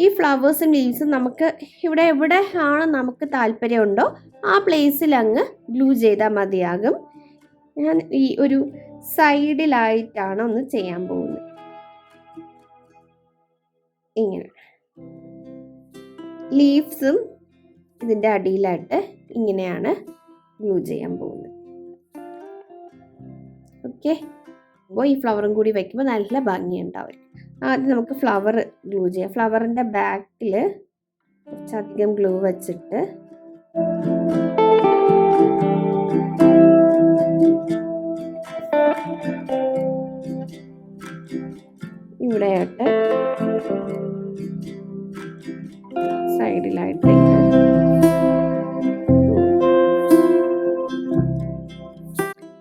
ഈ ഫ്ലവേഴ്സും ലീവ്സും നമുക്ക് ഇവിടെ എവിടെയാണ് നമുക്ക് താല്പര്യമുണ്ടോ ആ പ്ലേസിൽ അങ്ങ് ഗ്ലൂ ചെയ്താൽ മതിയാകും. ഞാൻ ഈ ഒരു സൈഡിലായിട്ടാണ് ഒന്ന് ചെയ്യാൻ പോകുന്നത്. ഇങ്ങനെ ലീവ്സും ഇതിൻ്റെ അടിയിലായിട്ട് ഇങ്ങനെയാണ് ഗ്ലൂ ചെയ്യാൻ പോകുന്നത്. ഓക്കെ, അപ്പോൾ ഈ ഫ്ലവറും കൂടി വയ്ക്കുമ്പോൾ നല്ല ഭംഗിയുണ്ടാവും. ആദ്യം നമുക്ക് ഫ്ലവർ ഗ്ലൂ ചെയ്യാം. ഫ്ലവറിൻ്റെ ബാക്കിൽ കുറച്ചധികം ഗ്ലൂ വെച്ചിട്ട് ഇവിടെയായിട്ട് സൈഡിലായിട്ട്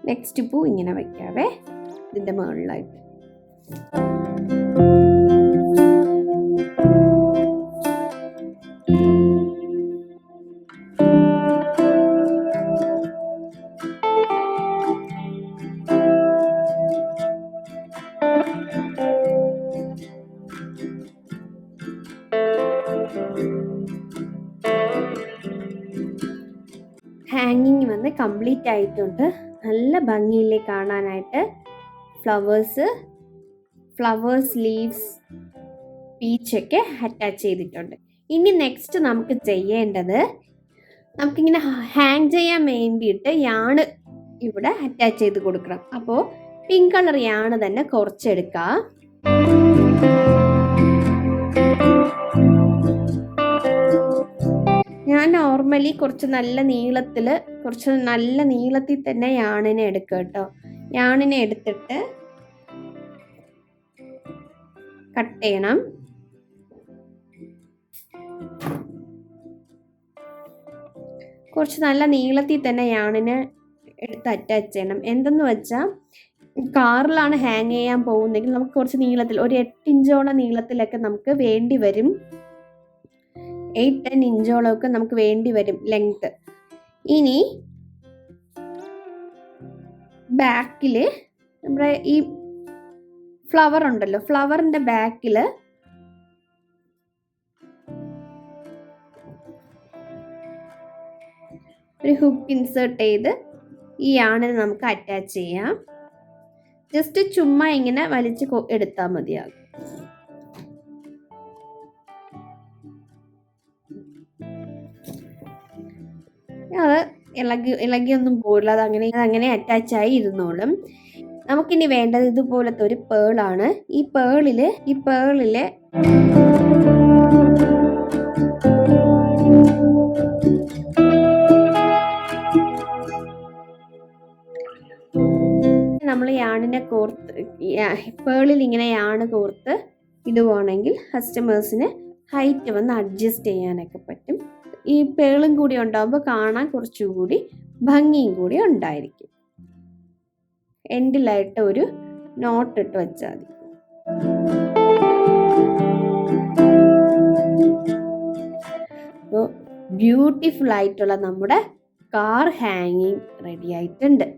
നെക്സ്റ്റ് പൂ ഇങ്ങനെ വയ്ക്കാവേ ഇതിൻ്റെ മുകളിലായിട്ട്. ഹാങ്ങിങ് വന്ന് കംപ്ലീറ്റ് ആയിട്ടുണ്ട്. നല്ല ഭംഗിയില്ലേ കാണാനായിട്ട്. ഫ്ലവേഴ്സ് ലീവ്സ് പീച്ചൊക്കെ അറ്റാച്ച് ചെയ്തിട്ടുണ്ട്. ഇനി നെക്സ്റ്റ് നമുക്ക് ചെയ്യേണ്ടത് നമുക്കിങ്ങനെ ഹാങ് ചെയ്യാൻ വേണ്ടിയിട്ട് യാണ് ഇവിടെ അറ്റാച്ച് ചെയ്ത് കൊടുക്കണം. അപ്പോൾ പിങ്ക് കളർ യാണ് തന്നെ കുറച്ചെടുക്കാം. ഞാൻ നോർമലി കുറച്ച് നല്ല നീളത്തിൽ തന്നെ യാണിനെ എടുക്കുക കേട്ടോ. യാണിനെ എടുത്തിട്ട് കട്ട് ചെയ്യണം. കുറച്ച് നല്ല നീളത്തിൽ തന്നെ യാണിനെ എടുത്ത് അറ്റാച്ച് ചെയ്യണം. എന്തെന്ന് വെച്ചാൽ കാറിലാണ് ഹാങ് ചെയ്യാൻ പോകുന്നെങ്കിൽ നമുക്ക് കുറച്ച് നീളത്തിൽ ഒരു 8 ഇഞ്ചോളം നീളത്തിലൊക്കെ നമുക്ക് വേണ്ടി വരും. 8-10 ഇഞ്ചോളമൊക്കെ നമുക്ക് വേണ്ടി വരും ലെങ്ത്. ഇനി ബാക്കിൽ നമ്മുടെ ഈ ഫ്ലവർ ഉണ്ടല്ലോ, ഫ്ലവറിൻ്റെ ബാക്കിൽ ഒരു ഹുക്ക് ഇൻസേർട്ട് ചെയ്ത് ഈ യാണിന് നമുക്ക് അറ്റാച്ച് ചെയ്യാം. ജസ്റ്റ് ചുമ്മാ ഇങ്ങനെ വലിച്ച് എടുത്താൽ മതിയാകും. അത് ഇളകിയൊന്നും പോയില്ല, അതങ്ങനെ അറ്റാച്ചായി ഇരുന്നോളും. നമുക്കിനി വേണ്ടത് ഇതുപോലത്തെ ഒരു പേളാണ്. ഈ പേളില് നമ്മൾ യാണിനെ പേളിൽ ഇങ്ങനെ യാണ് കോർത്ത് ഇടുവാണെങ്കിൽ കസ്റ്റമേഴ്സിന് ഹൈറ്റ് വന്ന് അഡ്ജസ്റ്റ് ചെയ്യാനൊക്കെ പറ്റും. ഈ പേളും കൂടി ഉണ്ടാകുമ്പോൾ കാണാൻ കുറച്ചുകൂടി ഭംഗിയും കൂടി ഉണ്ടായിരിക്കും. എൻഡിലായിട്ട് ഒരു നോട്ട് ഇട്ട് വെച്ചാൽ മതി. അപ്പോൾ ബ്യൂട്ടിഫുൾ ആയിട്ടുള്ള നമ്മുടെ കാർ ഹാങ്ങിങ് റെഡി ആയിട്ടുണ്ട്.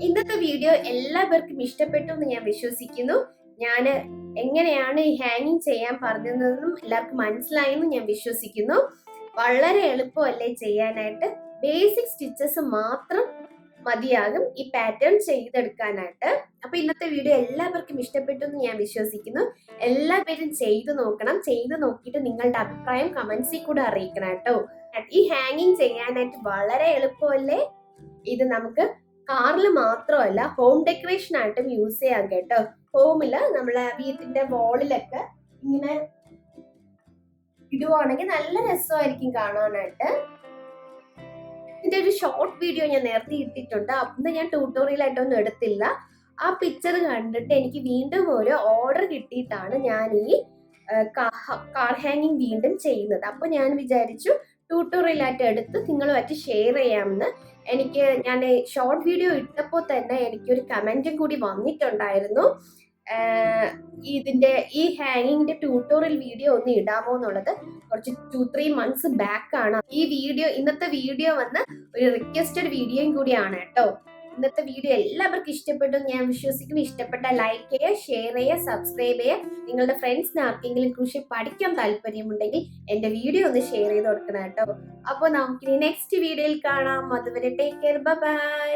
ഇന്നത്തെ വീഡിയോ എല്ലാവർക്കും ഇഷ്ടപ്പെട്ടു എന്ന് ഞാൻ വിശ്വസിക്കുന്നു. ഞാൻ എങ്ങനെയാണ് ഈ ഹാങ്ങിങ് ചെയ്യാൻ പറഞ്ഞതെന്നും എല്ലാവർക്കും മനസ്സിലായെന്ന് ഞാൻ വിശ്വസിക്കുന്നു. വളരെ എളുപ്പമല്ലേ ചെയ്യാനായിട്ട്. ബേസിക് സ്റ്റിച്ചസ് മാത്രം മതിയാകും ഈ പാറ്റേൺ ചെയ്തെടുക്കാനായിട്ട്. അപ്പൊ ഇന്നത്തെ വീഡിയോ എല്ലാവർക്കും ഇഷ്ടപ്പെട്ടു എന്ന് ഞാൻ വിശ്വസിക്കുന്നു. എല്ലാവരും ചെയ്തു നോക്കണം. ചെയ്തു നോക്കിയിട്ട് നിങ്ങളുടെ അഭിപ്രായം കമന്റ്സിൽ കൂടെ അറിയിക്കണം കേട്ടോ. ഈ ഹാങ്ങിങ് ചെയ്യാനായിട്ട് വളരെ എളുപ്പമല്ലേ. ഇത് നമുക്ക് കാറിൽ മാത്രമല്ല ഹോം ഡെക്കറേഷൻ ആയിട്ടും യൂസ് ചെയ്യാം കേട്ടോ. ഹോമില് നമ്മളെ വീട്ടിന്റെ വാളിലൊക്കെ ഇങ്ങനെ ഇടുവാണെങ്കിൽ നല്ല രസമായിരിക്കും കാണാനായിട്ട്. ഇതിന്റെ ഒരു ഷോർട്ട് വീഡിയോ ഞാൻ നേരത്തെ ഇട്ടിട്ടുണ്ട്. അന്ന് ഞാൻ ട്യൂട്ടോറിയലായിട്ടൊന്നും എടുത്തില്ല. ആ പിക്ചർ കണ്ടിട്ട് എനിക്ക് വീണ്ടും ഒരു ഓർഡർ കിട്ടിയിട്ടാണ് ഞാൻ ഈ കാർ ഹാങ്ങിങ് വീണ്ടും ചെയ്യുന്നത്. അപ്പൊ ഞാൻ വിചാരിച്ചു ട്യൂട്ടോറിയലായിട്ട് എടുത്ത് നിങ്ങളുമായിട്ട് ഷെയർ ചെയ്യാമെന്ന്. ഞാൻ ഷോർട്ട് വീഡിയോ ഇട്ടപ്പോൾ തന്നെ എനിക്കൊരു കമന്റും കൂടി വന്നിട്ടുണ്ടായിരുന്നു, ഈ ഹാങ്ങിങ്ങിന്റെ ട്യൂട്ടോറിയൽ വീഡിയോ ഒന്ന് ഇടാമോ എന്നുള്ളത്. കുറച്ച് 2-3 months ബാക്ക് ആണ് ഈ വീഡിയോ. ഇന്നത്തെ വീഡിയോ വന്ന് ഒരു റിക്വസ്റ്റഡ് വീഡിയോയും കൂടിയാണ് കേട്ടോ. ഇന്നത്തെ വീഡിയോ എല്ലാവർക്കും ഇഷ്ടപ്പെട്ടു ഞാൻ വിശ്വസിക്കുന്നു. ഇഷ്ടപ്പെട്ട ലൈക്ക് ചെയ്യുക, ഷെയർ ചെയ്യുക, സബ്സ്ക്രൈബ് ചെയ്യുക. നിങ്ങളുടെ ഫ്രണ്ട്സിന് ആർക്കെങ്കിലും കൃഷി പഠിക്കാൻ താല്പര്യമുണ്ടെങ്കിൽ എന്റെ വീഡിയോ ഒന്ന് ഷെയർ ചെയ്ത് കൊടുക്കണം കേട്ടോ. അപ്പോൾ നമുക്കിനി നെക്സ്റ്റ് വീഡിയോയിൽ കാണാം. അതുവരെ ടേക്ക് കെയർ, ബൈ.